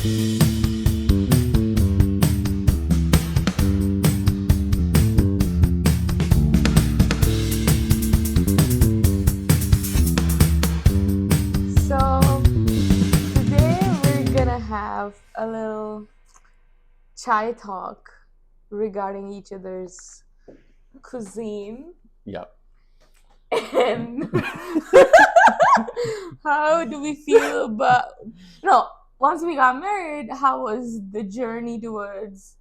So today we're gonna have a little chai talk regarding each other's cuisine Yeah. and how do we feel about once we got married, how was the journey towards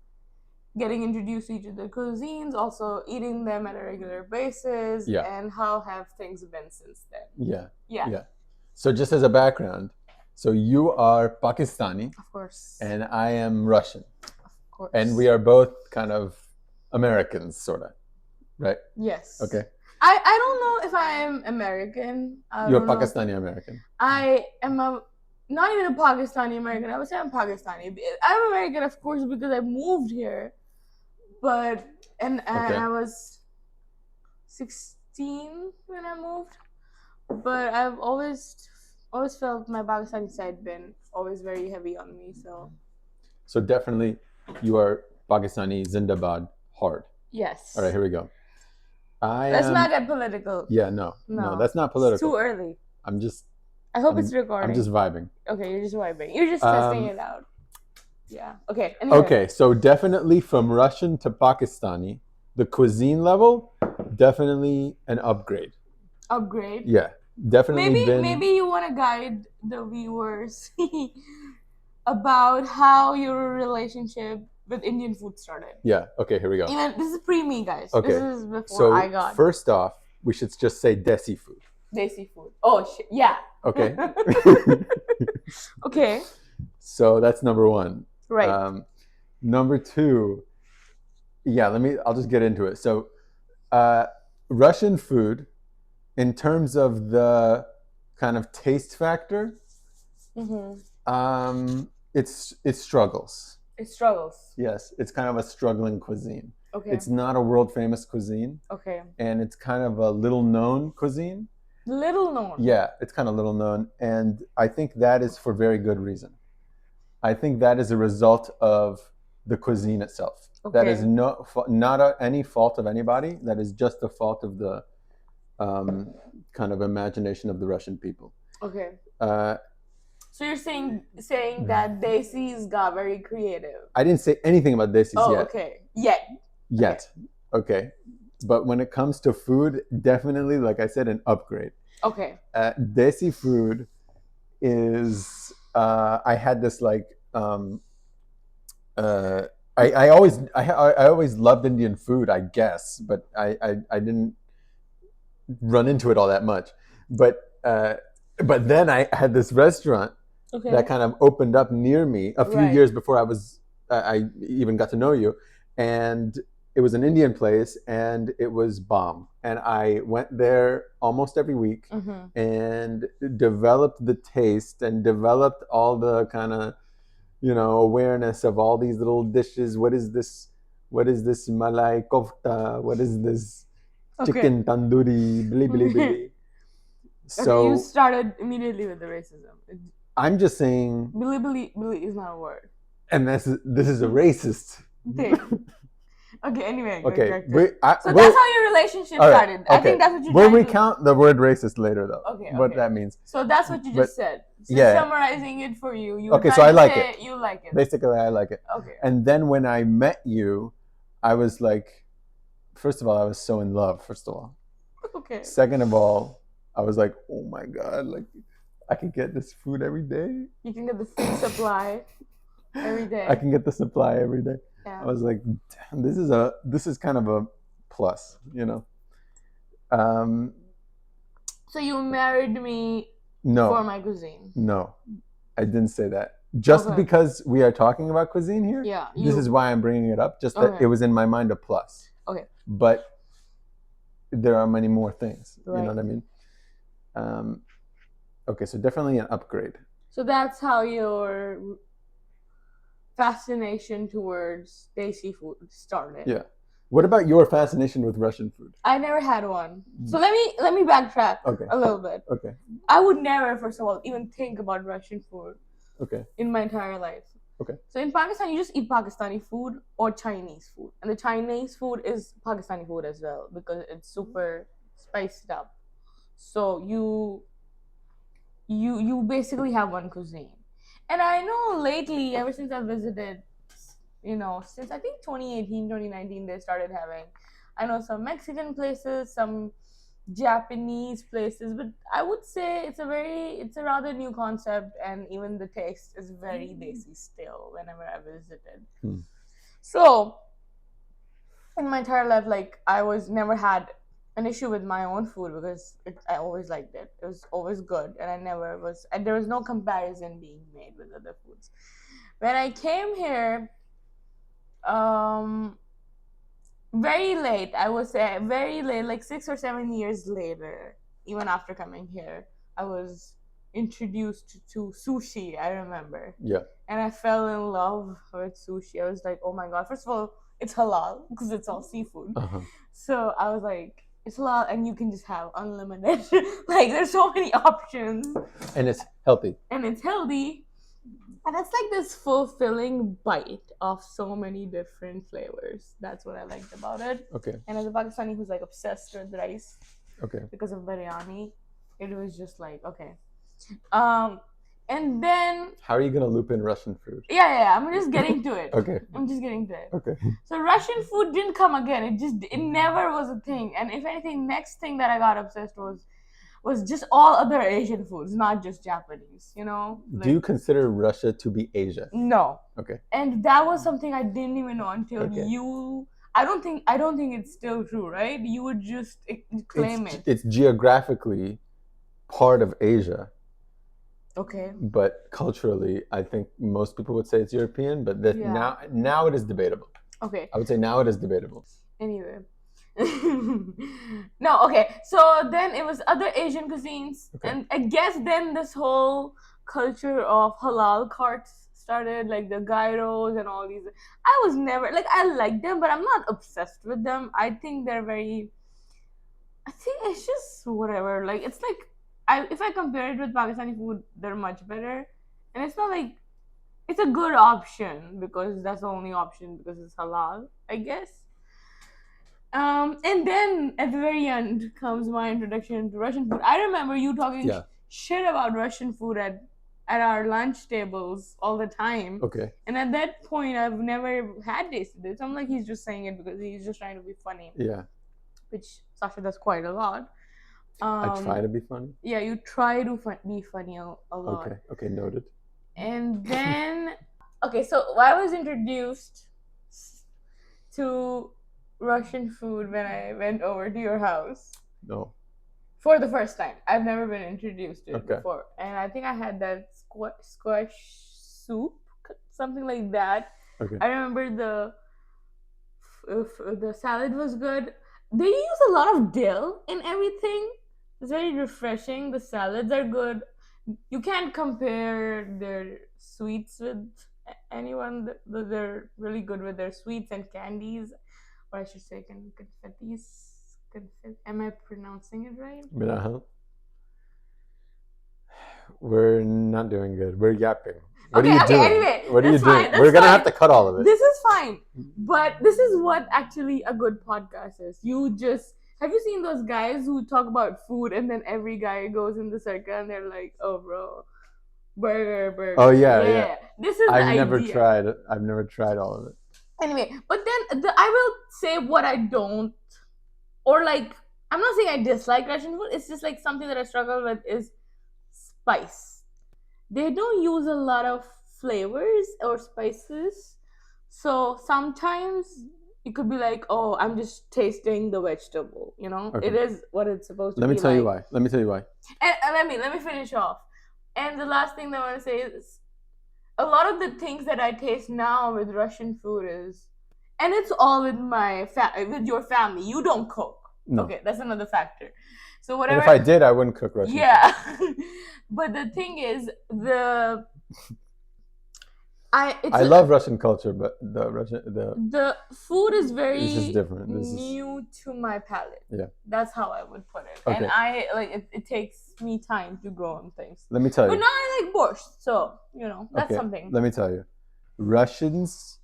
getting introduced to each other's cuisines, also eating them at a regular basis, Yeah. and how have things been since then? Yeah. So just as a background, so you are Pakistani Of course. and I am Russian. Of course. And we are both kind of Americans, sort of, right? Yes. Okay. I don't know if I am American. You're Pakistani American. I am not even a Pakistani American. I would say I'm Pakistani. I'm American, of course, because I moved here. But and I was 16 when I moved. But I've always felt my Pakistani side been always very heavy on me. So definitely, you are Pakistani Zindabad hard. Yes. All right, here we go. Let's not get political. Yeah, no, that's not political. It's too early. I hope it's recording. I'm just vibing. Okay, you're just vibing. You're just testing it out. Yeah. Okay. Anyway. Okay, so definitely from Russian to Pakistani, the cuisine level, definitely an upgrade. Upgrade? Yeah, definitely. Maybe you want to guide the viewers about how your relationship with Indian food started. Yeah. Okay. Here we go. This is pre-me, guys. Okay. This is before I got. So first off, we should just say desi food. Desi food. Oh shit. Yeah. Okay. Okay. So that's number one. Right. Number two. Yeah. I'll just get into it. So, Russian food, in terms of the kind of taste factor, it struggles. It struggles. Yes, it's kind of a struggling cuisine. Okay. It's not a world famous cuisine. Okay. And it's kind of a little known cuisine. Little known. Yeah, it's kind of little known, and I think that is for very good reason. I think that is a result of the cuisine itself. Okay. That is not any fault of anybody. That is just the fault of the kind of imagination of the Russian people. Okay. So you're saying that Desis got very creative. I didn't say anything about Desis yet. Okay. Yet. Okay. But when it comes to food, definitely, like I said, an upgrade. Okay. Desi food is. I had this like. I always loved Indian food, I guess, but I didn't run into it all that much. But then I had this restaurant that kind of opened up near me a few years before I even got to know you, and it was an Indian place, and it was bomb. And I went there almost every week and developed the taste and developed all the kind of, awareness of all these little dishes. What is this malai kofta? What is this chicken tandoori? Bili, bili, bili. So you started immediately with the racism. I'm just saying. Bili, bili, bili is not a word. And this is a racist thing. Okay, anyway. Okay. That's how your relationship started. Okay. I think that's what you We'll recount the word racist later, though. Okay. What that means. So that's what you just said. So summarizing it for you. Okay, so I like it. You like it. Basically, I like it. Okay. And then when I met you, I was like, first of all, I was so in love, first of all. Okay. Second of all, I was like, oh my God, like, I can get this food every day. You can get the food supply every day. I can get the supply every day. Yeah. I was like, damn, this is kind of a plus, So you married me for my cuisine? No, I didn't say that. Just because we are talking about cuisine here, this is why I'm bringing it up. Just that it was in my mind a plus. Okay. But there are many more things. Right. You know what I mean? Okay, so definitely an upgrade. So that's how your fascination towards Desi food started. Yeah. What about your fascination with Russian food? I never had one. So let me backtrack a little bit. Okay. I would never, first of all, even think about Russian food. Okay. in my entire life. Okay. So in Pakistan, you just eat Pakistani food or Chinese food, and the Chinese food is Pakistani food as well because it's super spiced up. So you basically have one cuisine. And I know lately, ever since I visited, since I think 2018, 2019, they started having, I know some Mexican places, some Japanese places, but I would say it's a rather new concept, and even the taste is very desi still whenever I visited. Hmm. So in my entire life, like I was never had an issue with my own food because I always liked it. It was always good, and I never was, and there was no comparison being made with other foods. When I came here, um, very late, I would say very late, like 6 or 7 years later, even after coming here, I was introduced to sushi. I remember, Yeah. and I fell in love with sushi. I was like, oh my god! First of all, it's halal because it's all seafood. Uh-huh. So I was like, it's halal, and you can just have unlimited. Like, there's so many options, And it's healthy. and it's healthy. And it's like this fulfilling bite of so many different flavors. That's what I liked about it. Okay. And as a Pakistani who's like obsessed with rice Okay. because of biryani, it was just like, okay. And then How are you gonna loop in Russian food? yeah, I'm just getting to it. Okay. I'm just getting to it. Okay. So Russian food didn't come again. It never was a thing. And if anything, next thing that I got obsessed was just all other Asian foods, not just Japanese, Do you consider Russia to be Asia? No. Okay. And that was something I didn't even know until Okay. I don't think it's still true, right? You would just claim it. It's geographically part of Asia, Okay. but culturally, I think most people would say it's European. But Yeah. now it is debatable. Okay. I would say now it is debatable. Anyway. No, okay. So then it was other Asian cuisines, Okay. and I guess then this whole culture of halal carts started, like the gyros and all these. I was never like, I like them, but I'm not obsessed with them. I think I think it's just whatever. Like, it's like if I compare it with Pakistani food, they're much better, and it's not like it's a good option because that's the only option because it's halal, I guess. And then at the very end comes my introduction to Russian food. I remember you talking Yeah. shit about Russian food at our lunch tables all the time. Okay. And at that point, I've never had tasted it. So I'm like, he's just saying it because he's just trying to be funny, Yeah. which Sasha does quite a lot. I try to be funny. Yeah, you try to be funny a lot. Okay. Okay. Noted. And then, okay, so I was introduced to Russian food when I went over to your house No. for the first time. I've never been introduced to it Okay. before, and I think I had that squash soup, something like that. Okay. I remember the salad was good. They use a lot of dill in everything. It's very refreshing. The salads are good. You can't compare their sweets with anyone. They're really good with their sweets and candies, or I should say confettis. Am I pronouncing it right? Minahan. We're not doing good. We're yapping. What are you doing? Anyway, What are you that's doing? fine, We're gonna fine. have to cut all of it. This is fine, but this is what actually a good podcast is. Have you seen those guys who talk about food and then every guy goes in the circle and they're like, "Oh, bro, burger." Oh yeah. This is I've the never idea. tried it. I've never tried all of it. Anyway, but then I will say what I don't, or like, I'm not saying I dislike Russian food. It's just like something that I struggle with is spice. They don't use a lot of flavors or spices, so sometimes it could be like, oh, I'm just tasting the vegetable. Okay. It is what it's supposed to Let be. me tell you why. Let me tell you why. And let me finish off. And the last thing that I want to say is, a lot of the things that I taste now with Russian food is, and it's all with with your family. You don't cook. No. Okay, that's another factor. So And whatever. if I did, I wouldn't cook Russian. Yeah. But the thing is, It's I love Russian culture, but the food is this is very different. This is new to my palate. yeah. That's how I would put it. And Okay. I like it takes me time to grow on things. Let me tell But you. now I like borscht, so that's Okay. something. Let me tell you. Russians,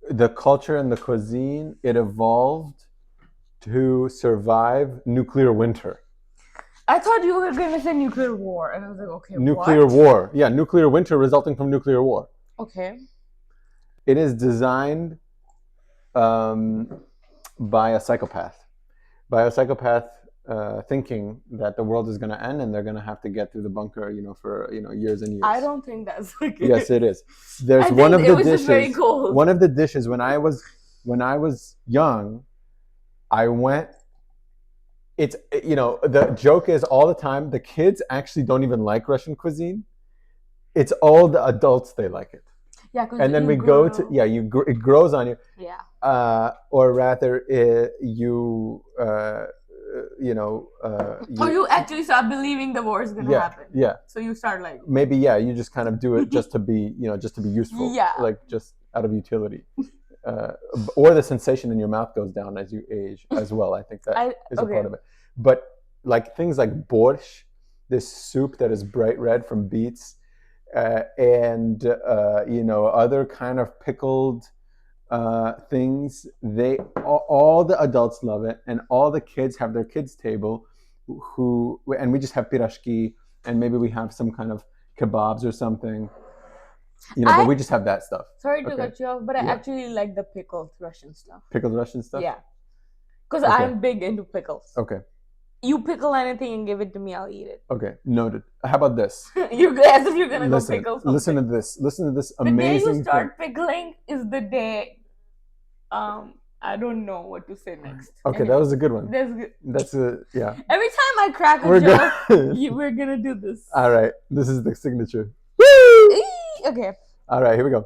the culture and the cuisine, it evolved to survive nuclear winter. I thought you were gonna say nuclear war, and I was like, okay, Nuclear what? war. Yeah, nuclear winter resulting from nuclear war. Okay. It is designed by a psychopath. By a psychopath thinking that the world is going to end and they're going to have to get through the bunker, for years and years. I don't think that's okay. Yes, it is. There's I one think of it the was just very dishes. cold. One of the dishes when I was young, I went. It's the joke is all the time the kids actually don't even like Russian cuisine. It's all the adults they like it. Yeah, because And then we go to it grows on you. Yeah. Or rather, or you actually start believing the war is gonna happen. Yeah. So you start like maybe you just kind of do it just to be useful. Yeah. Like just out of utility. Or the sensation in your mouth goes down as you age as well. I think that is a part of it. But like things like borscht, this soup that is bright red from beets, and other kind of pickled things. All the adults love it, and all the kids have their kids table, and we just have pirashki, and maybe we have some kind of kebabs or something. But we just have that stuff. Sorry to cut you off, but I actually like the pickled Russian stuff. Pickled Russian stuff? Yeah. Because I'm big into pickles. Okay. You pickle anything and give it to me, I'll eat it. Okay, noted. How about this? You're as if you're gonna go pickle something. Listen to this. Listen to this amazing. The day you start pickling is the day. I don't know what to say next. Okay, that was a good one. That's good. That's yeah. Every time I crack a joke, we're gonna do this. All right, this is the signature. Woo! Okay. All right, here we go.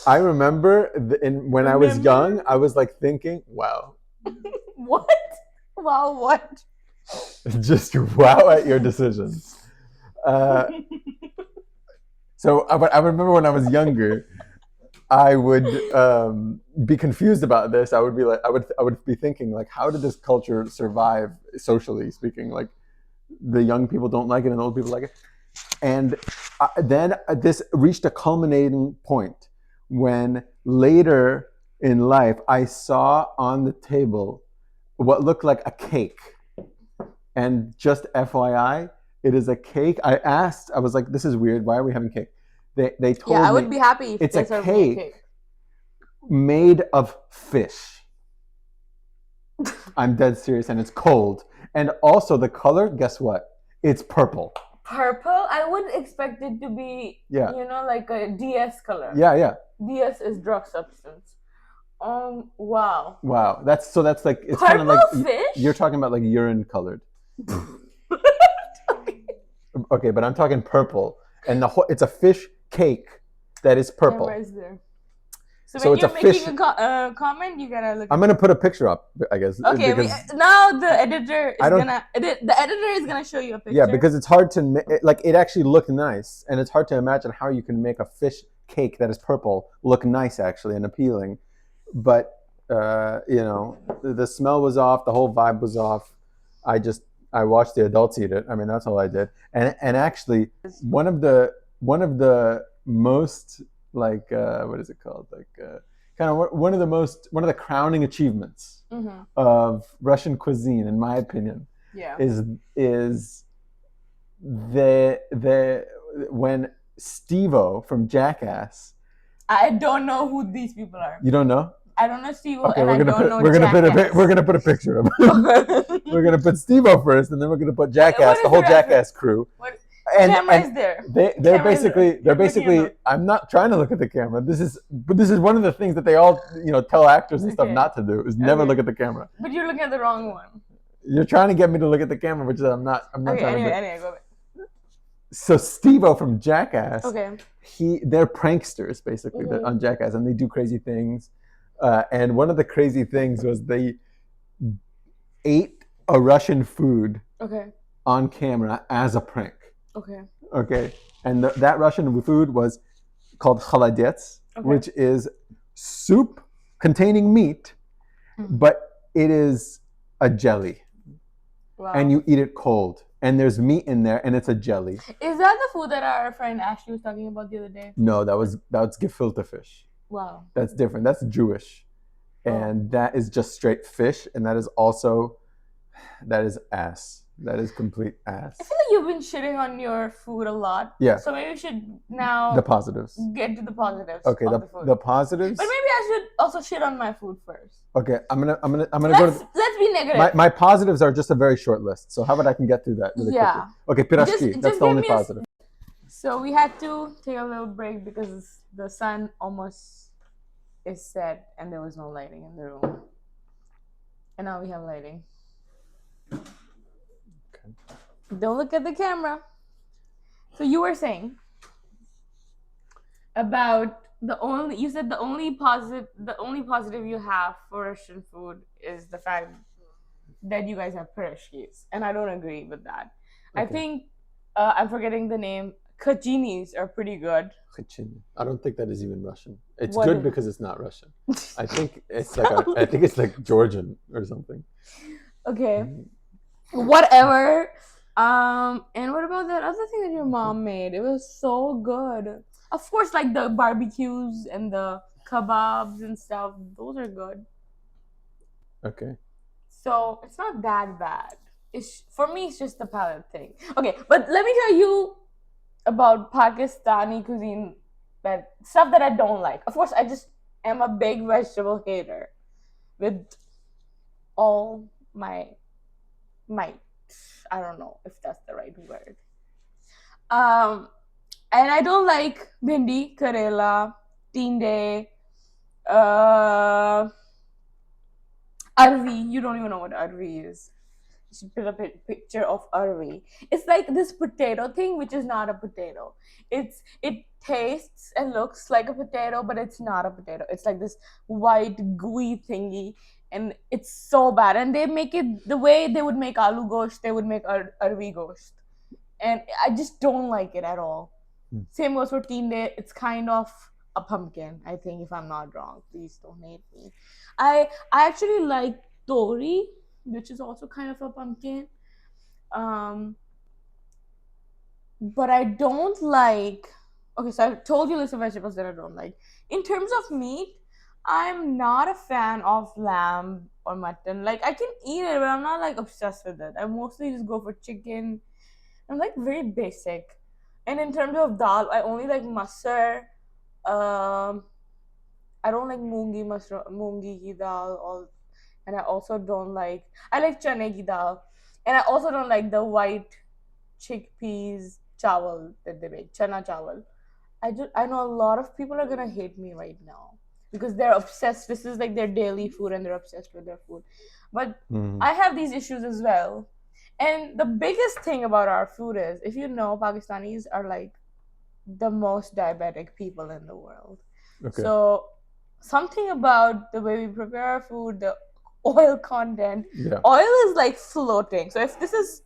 I remember when I was young, I was like thinking, wow. What? Wow, what? Just wow at your decisions. So I remember when I was younger, I would be confused about this. I would be like, I would be thinking like, how did this culture survive socially speaking? Like, the young people don't like it and the old people like it. And then this reached a culminating point when later in life I saw on the table what looked like a cake. And just FYI, it is a cake. I was like, this is weird. Why are we having cake? They told me. Yeah, I would be happy if it's they a served me a cake made of fish. I'm dead serious, and it's cold. And also the color, guess what? It's purple. Purple? I wouldn't expect it to be, like a DS color. Yeah. DS is drug substance. Wow. Wow. That's like it's kind of like fish? You're talking about like urine colored. Okay, but I'm talking purple, and it's a fish cake that is purple. Camera is there. So when it's you're making a comment, you gotta look. I'm gonna put a picture up, I guess. Okay, now the editor is gonna show you a picture. Yeah, because it's hard to it actually looked nice, and it's hard to imagine how you can make a fish cake that is purple look nice actually and appealing. But the smell was off, the whole vibe was off. I watched the adults eat it. I mean, that's all I did. And actually, one of the most like what is it called? Like kind of one of the crowning achievements of Russian cuisine, in my opinion, is when Steve-O from Jackass. I don't know who these people are. You don't know? I don't know Steve-O, okay, and we're gonna put a picture of him. We're gonna put Steve-O first, and then we're gonna put Jackass, the whole Jackass crew. Camera is there. They're basically. I'm not trying to look at the camera. This is one of the things that they all tell actors and stuff not to do is never look at the camera. But you're looking at the wrong one. You're trying to get me to look at the camera, which I'm not. I'm not trying to do. Anyway, go ahead. So Steve-O from Jackass. Okay. They're pranksters basically on Jackass, and they do crazy things. And one of the crazy things was they ate a Russian food on camera as a prank. Okay. Okay, and that Russian food was called chaladets, Okay. which is soup containing meat, Mhm. but it is a jelly, and Wow. you eat it cold. And there's meat in there, and it's a jelly. Is that the food that our friend Ashley was talking about the other day? No, that's gefilte fish. Wow. That's different. That's Jewish, Oh. and that is just straight fish, and that is ass. That is complete I ass. feel like you've been shitting on your food a lot. Yeah. So maybe we should The now positives. get to the positives Okay, of the food. the positives. But maybe I should also shit on my food first. Okay, I'm gonna go Let's be negative. my positives are just a very short list. So how about I can get through that really Yeah. quickly? Okay, pirashki. That's the only give me positive. So we had to take a little break because the sun almost is set and there was no lighting in the room. And now we have lighting. Okay. Don't look at the camera. So you were saying about you said the only positive you have for Russian food is the fact that you guys have pirashkis, and I don't agree with that. I Okay. think I'm forgetting the name. Cuisines are pretty good. I don't think that is even Russian. It's What good is- because it's not Russian. I think it's like Georgian or something. Okay, whatever. And what about that other thing that your mom made? It was so good. Of course, like the barbecues and the kebabs and stuff. Those are good. Okay. So it's not that bad. It's for me. It's just a palate thing. Okay, but let me tell you about Pakistani cuisine, that stuff that I don't like. Of course, I just am a big vegetable hater with all my might. I don't know if that's the right word. Um, and I don't like bhindi, karela, tinde, uh, arvi. You don't even know what arvi is. You should put a picture of arvi. It's like this potato thing, which is not a potato. It tastes and looks like a potato, but it's not a potato. It's like this white gooey thingy, and it's so bad. And they make it the way they would make aloo gosht. They would make arvi gosht, and I just don't like it at all. Same goes for Teen Day. It's kind of a pumpkin, I think, if I'm not wrong. Please don't hate me. I actually like Tori, which is also kind of a pumpkin. Um, but I don't like. Okay, so I've told you list of vegetables that I don't like. In terms of meat, I'm not a fan of lamb or mutton. Like I can eat it, but I'm not like obsessed with it. I mostly just go for chicken. I'm like very basic. And in terms of dal, I only like masur. Um, I don't like moongi ki dal, and I also don't like. I like chane ki dal, and I also don't like the white chickpeas chawal that they make, chana chawal. I know a lot of people are gonna hate me right now because they're obsessed. This is like their daily food, and they're obsessed with their food. But I have these issues as well. And the biggest thing about our food is, if you know, Pakistanis are like the most diabetic people in the world. Okay. So something about the way we prepare our food, the oil content, Yeah. oil is like floating. So if this is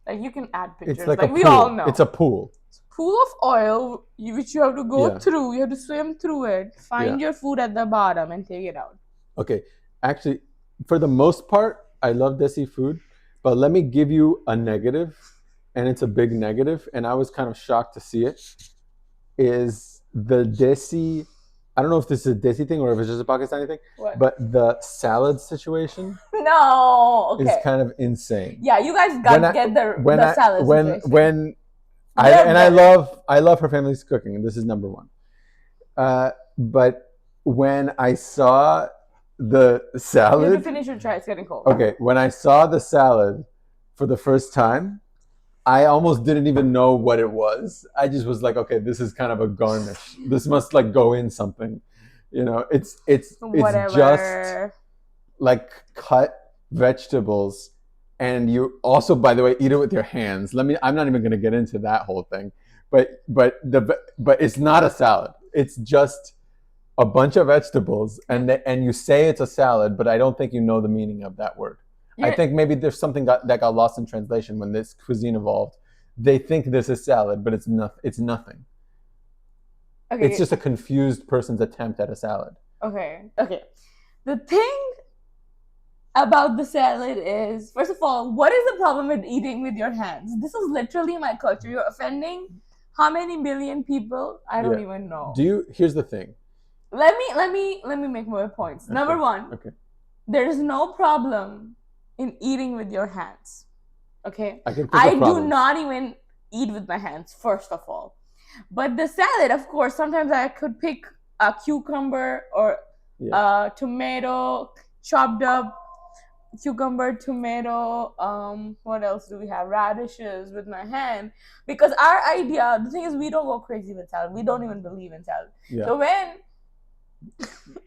like, you can add pictures. It's like we a pool. all know. It's a pool. Pool of oil which you have to go Yeah. through. You have to swim through it, find Yeah. your food at the bottom, and take it out. Okay. Actually, for the most part, I love desi food, but let me give you a negative, and it's a big negative, and I was kind of shocked to see it. Is the desi? I don't know if this is a desi thing or if it's just a Pakistani thing, What? but the salad situation No. is Okay. kind of insane. Yeah, you guys got to get the salad situation. When They're I better. love her family's cooking, and this is number one. But when I saw the You have to salad, finish your try. It's getting cold. okay, when I saw the salad for the first time, I almost didn't even know what it was. I just was like, okay, this is kind of a garnish. This must like go in something. You know, it's Whatever. just like cut vegetables, and you also, by the way, eat it with your hands. I'm not even going to get into that whole thing, but it's not a salad. It's just a bunch of vegetables, and you say it's a salad, but I don't think you know the meaning of that word. I think maybe there's something that got lost in translation when this cuisine evolved. they think this is salad, but it's nothing. It's nothing. Okay. It's just a confused person's attempt at a salad. Okay. The thing about the salad is, first of all, what is the problem with eating with your hands? This is literally my culture. You're offending how many million people? I don't even know. Here's the thing. Let me make more points. Okay. Number one, Okay. there is no problem in eating with your hands. Okay? I do not even eat with my hands, first of all. But the salad, of course, sometimes I could pick a cucumber or a tomato, chopped up cucumber, tomato, what else do we have? Radishes with my hand. Because our idea, the thing is, we don't go crazy with salad. We don't even believe in salad. Yeah. So when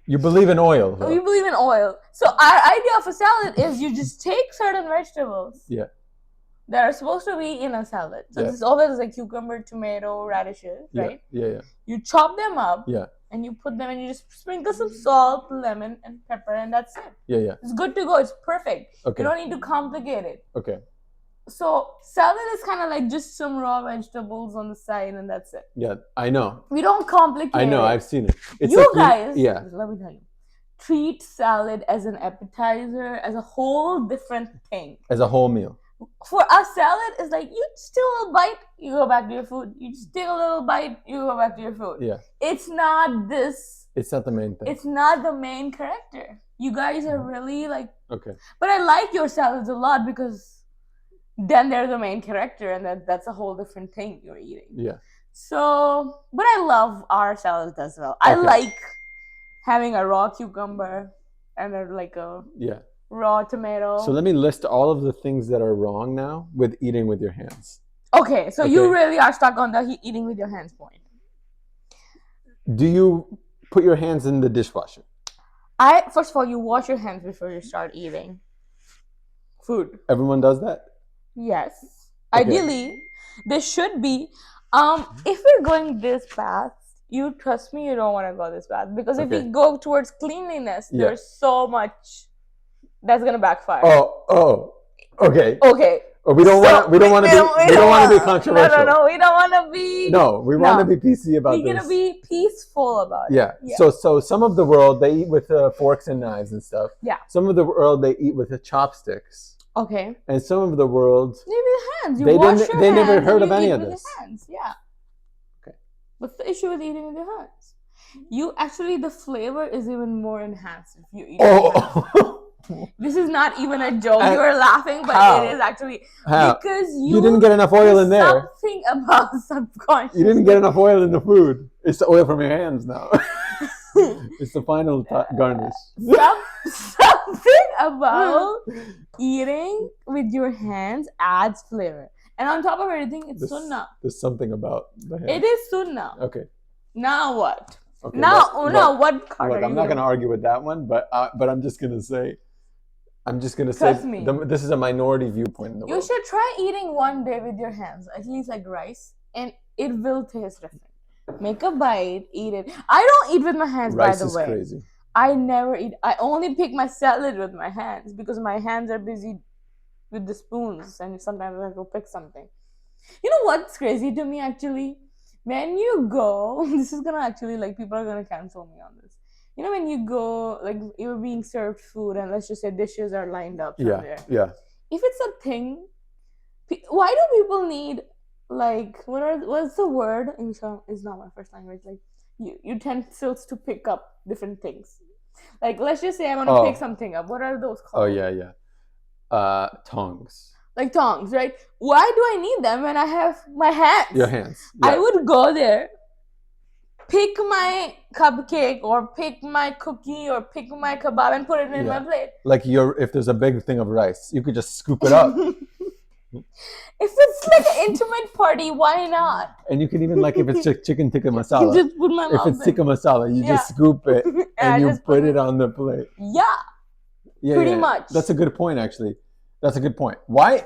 you believe in oil. We believe in oil. So our idea of a salad is you just take certain vegetables that are supposed to be in a salad. So this is always like cucumber, tomato, radishes, right? Yeah. You chop them up. Yeah. And you put them and you just sprinkle some salt, lemon, and pepper, and that's it. Yeah. It's good to go. It's perfect. Okay. You don't need to complicate it. Okay. So salad is kind of like just some raw vegetables on the side, and that's it. Yeah, I know. We don't complicate it. I know. I've seen it. It's you guys, let me tell you, treat salad as an appetizer, as a whole different thing. As a whole meal. For us, salad is like you just take a little bite, you go back to your food. You just take a little bite, you go back to your food. Yeah. It's not this. It's not the main thing. It's not the main character. You guys are really like. Okay. But I like your salads a lot because then they're the main character, and that's a whole different thing you're eating. Yeah. So, but I love our salads as well. I like having a raw cucumber and a raw tomato. So let me list all of the things that are wrong now with eating with your hands. Okay, so you really are stuck on the eating with your hands point. Do you put your hands in the dishwasher? First of all, you wash your hands before you start eating food. Everyone does that? Yes. Okay. Ideally, there should be. If we're going this path, you trust me, you don't want to go this path. Because if we go towards cleanliness, there's so much that's gonna backfire. Oh, okay. Okay. We don't want to be controversial. No, we don't want to be. No, we want to be PC about this. We're gonna be peaceful about it. Yeah. So some of the world they eat with forks and knives and stuff. Yeah. Some of the world they eat with the chopsticks. Okay. And some of the world maybe the hands. You wash your hands. They never heard of any of this. Your hands. Yeah. Okay. What's the issue with eating with your hands? The flavor is even more enhanced if you eat. Oh. This is not even a joke. You're laughing, but it is actually because you didn't get enough oil in there. Something about subconscious. You didn't get enough oil in the food. It's the oil from your hands now. It's the final garnish. Something about eating with your hands adds flavor, and on top of everything, it's sunnah. There's something about the hands. It is sunnah. Okay. Now what? Okay, what card look, I'm not going to argue with that one, but I'm just going to say. Trust me. This is a minority viewpoint in the world. You should try eating one day with your hands, at least like rice, and it will taste different. Make a bite, eat it. I don't eat with my hands, rice by the way. Rice is crazy. I never eat. I only pick my salad with my hands because my hands are busy with the spoons, and sometimes I have to pick something. You know what's crazy to me, actually? When you go, this is gonna actually, people are gonna cancel me on this. You know, when you go, you're being served food, and let's just say dishes are lined up somewhere. Yeah. If it's a thing, why do people need, what's the word? English is not my first language. Utensils to pick up different things. Let's just say I want to pick something up. What are those called? Oh, yeah. Tongs. Like tongs, right? Why do I need them when I have my hands? Your hands. Yeah. I would go there, pick my cupcake or pick my cookie or pick my kebab and put it in my plate. If there's a big thing of rice, you could just scoop it up. If it's like an intimate party, why not? And you can even if it's chicken tikka masala. You just put my mouth if it's tikka masala, you just scoop it and you put it on the plate. Yeah. Pretty much. That's a good point, actually. That's a good point. Why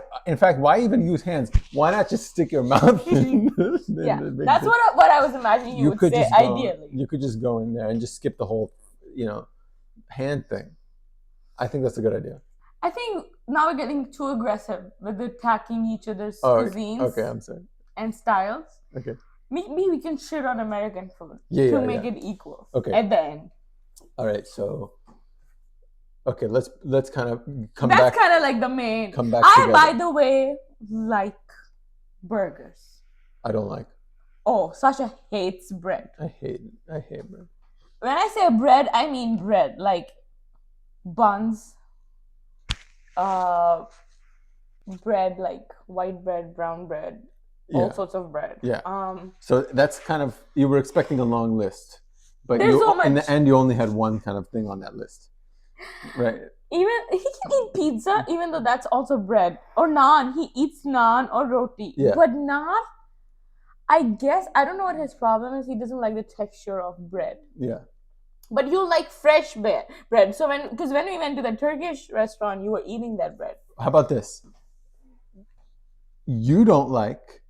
even use hands? Why not just stick your mouth in? That's what I was imagining you would say. Ideally, you could just go in there and just skip the whole, hand thing. I think that's a good idea. I think now we're getting too aggressive with attacking each other's Oh, cuisines okay. I'm sorry. and styles. Okay. Maybe we can shit on American food Yeah, to yeah, make yeah. it equal Okay. at the end. All right. So, okay, let's kind of come That's back. kind of like the main. Come back I, together. by the way, like burgers. I don't like. Oh, Sasha hates bread. I hate bread. When I say bread, I mean bread, like buns, uh, bread like white bread, brown bread, all Yeah. sorts of bread. Yeah. So that's kind of, you were expecting a long list, but There's you so much. in the end you only had one kind of thing on that list, right? Even he can eat pizza, even though that's also bread, or naan. He eats naan or roti, Yeah. but not. I guess I don't know what his problem is. He doesn't like the texture of bread. Yeah. But you like fresh bread. So because when we went to the Turkish restaurant, you were eating that bread. How about this? You like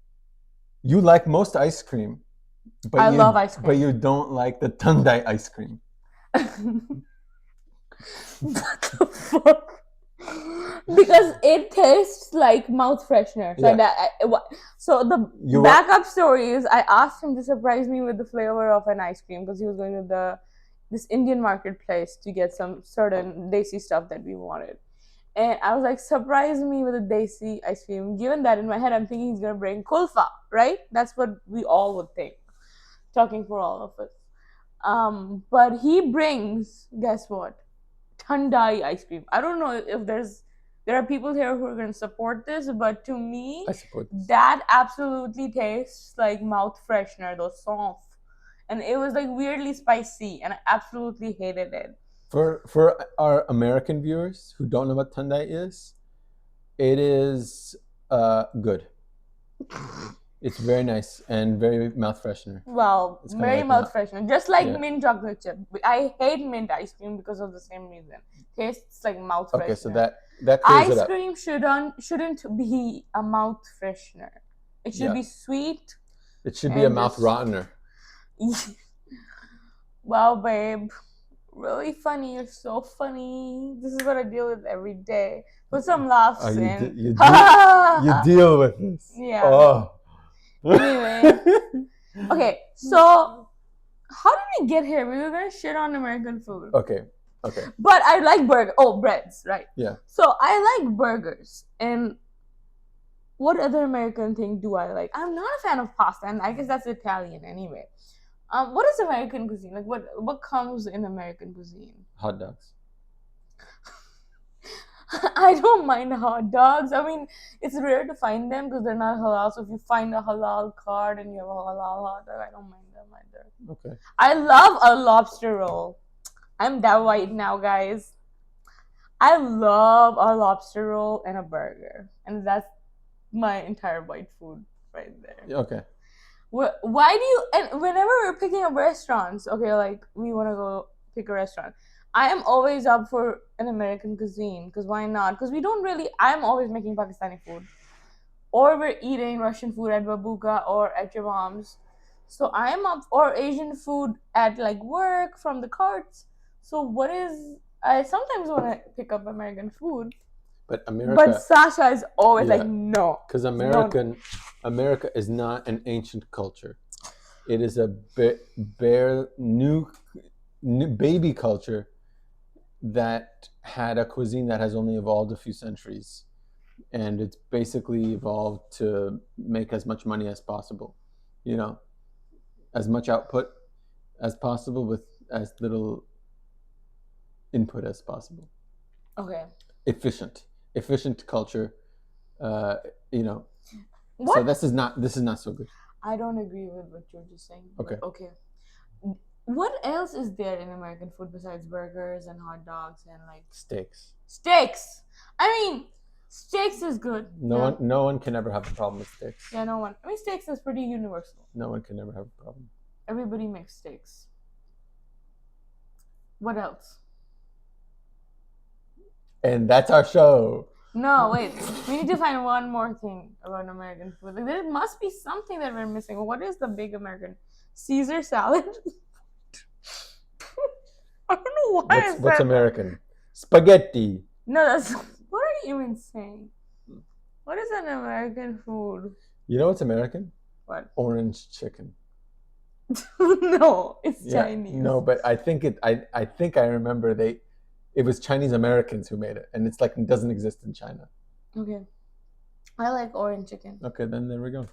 most ice cream, but I love ice cream. But you don't like the Tandai ice cream. What the fuck? Because it tastes like mouth freshener. So, Yeah. so the backup story is I asked him to surprise me with the flavor of an ice cream because he was going to this Indian marketplace to get some certain desi stuff that we wanted. And I was like, surprise me with a desi ice cream. Given that in my head, I'm thinking he's going to bring kulfa, right? That's what we all would think, talking for all of us. But he brings, guess what? Tandai ice cream. I don't know if there are people here who are going to support this, but to me, I support this. That absolutely tastes like mouth freshener, those soft. And it was like weirdly spicy, and I absolutely hated it. For our American viewers who don't know what Tandai is, it is good. It's very nice and very mouth freshener. Well, It's very like mouth freshener. Just like Yeah. mint chocolate chip. I hate mint ice cream because of the same reason. Tastes like mouth freshener. Okay, so that clears it Ice up. cream shouldn't be a mouth freshener. It should Yeah. be sweet. It should be a mouth rottener. Wow, babe. Really funny. You're so funny. This is what I deal with every day. Put some laughs in. You deal with this. Yeah. Oh. Anyway. Okay, so how did we get here? We were gonna shit on American food. Okay. But I like breads, right? Yeah. So I like burgers. And what other American thing do I like? I'm not a fan of pasta, and I guess that's Italian anyway. What is American cuisine? Like what comes in American cuisine? Hot dogs. I don't mind hot dogs. I mean, it's rare to find them because they're not halal. So if you find a halal card and you have a halal hot dog, I don't mind them either. Okay. I love a lobster roll. I'm that white now, guys. I love a lobster roll and a burger, and that's my entire white food right there. Okay. Why do you? And whenever we're picking up restaurants, okay, like we want to go pick a restaurant, I am always up for an American cuisine because why not? Because we don't really. I'm always making Pakistani food, or we're eating Russian food at Babuka or at your mom's. So I am up or Asian food at like work from the carts. So what is? I sometimes want to pick up American food. But America. But Sasha is always like, no. Because America is not an ancient culture. It is a bare new baby culture that had a cuisine that has only evolved a few centuries, and it's basically evolved to make as much money as possible. You know, as much output as possible with as little input as possible. Okay. Efficient culture. You know. What? So this is not so good. I don't agree with what you're just saying. Okay. Okay. What else is there in American food besides burgers and hot dogs and like steaks? Steaks. I mean, steaks is good. No one can ever have a problem with steaks. Yeah, no one. I mean, steaks is pretty universal. No one can ever have a problem. Everybody makes steaks. What else? And that's our show. No, wait. We need to find one more thing about American food. Like, there must be something that we're missing. What is the big American? Caesar salad? I don't know why. What's American? Spaghetti. No, that's. What are are you even saying? What is an American food? You know what's American? What? Orange chicken. No, it's Yeah, Chinese. no, but I think I think I remember it was Chinese Americans who made it, and it's like it doesn't exist in China. Okay. I like orange chicken. Okay, then there we go.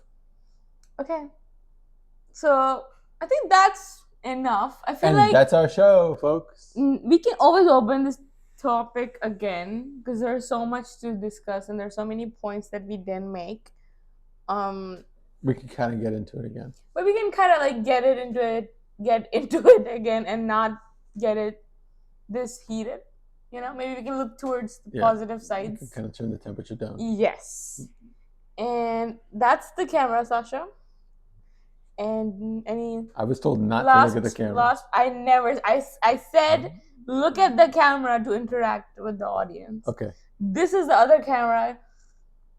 Okay. So I think that's enough. I feel And like that's our show, folks. we can always open this topic again because there's so much to discuss and there's so many points that we didn't make. We can kind of get into it again. But we can kind of like get into it again and not get it this heated. You know, maybe we can look towards the positive We sides. can kind of turn the temperature down. Yes. And that's the camera, Sasha. And any I was told not to look at the camera. I said look at the camera to interact with the audience. Okay. This is the other camera.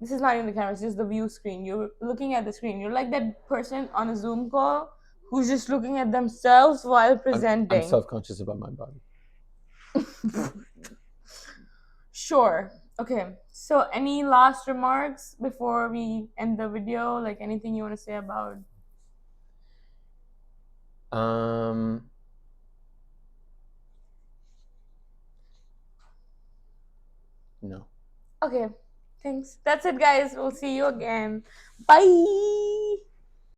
This is not even the camera, it's just the view screen. You're looking at the screen. You're like that person on a Zoom call who's just looking at themselves while presenting. I'm self-conscious about my body. Sure. Okay. So any last remarks before we end the video? Like anything you want to say about No. Okay. Thanks. That's it, guys. We'll see you again. Bye.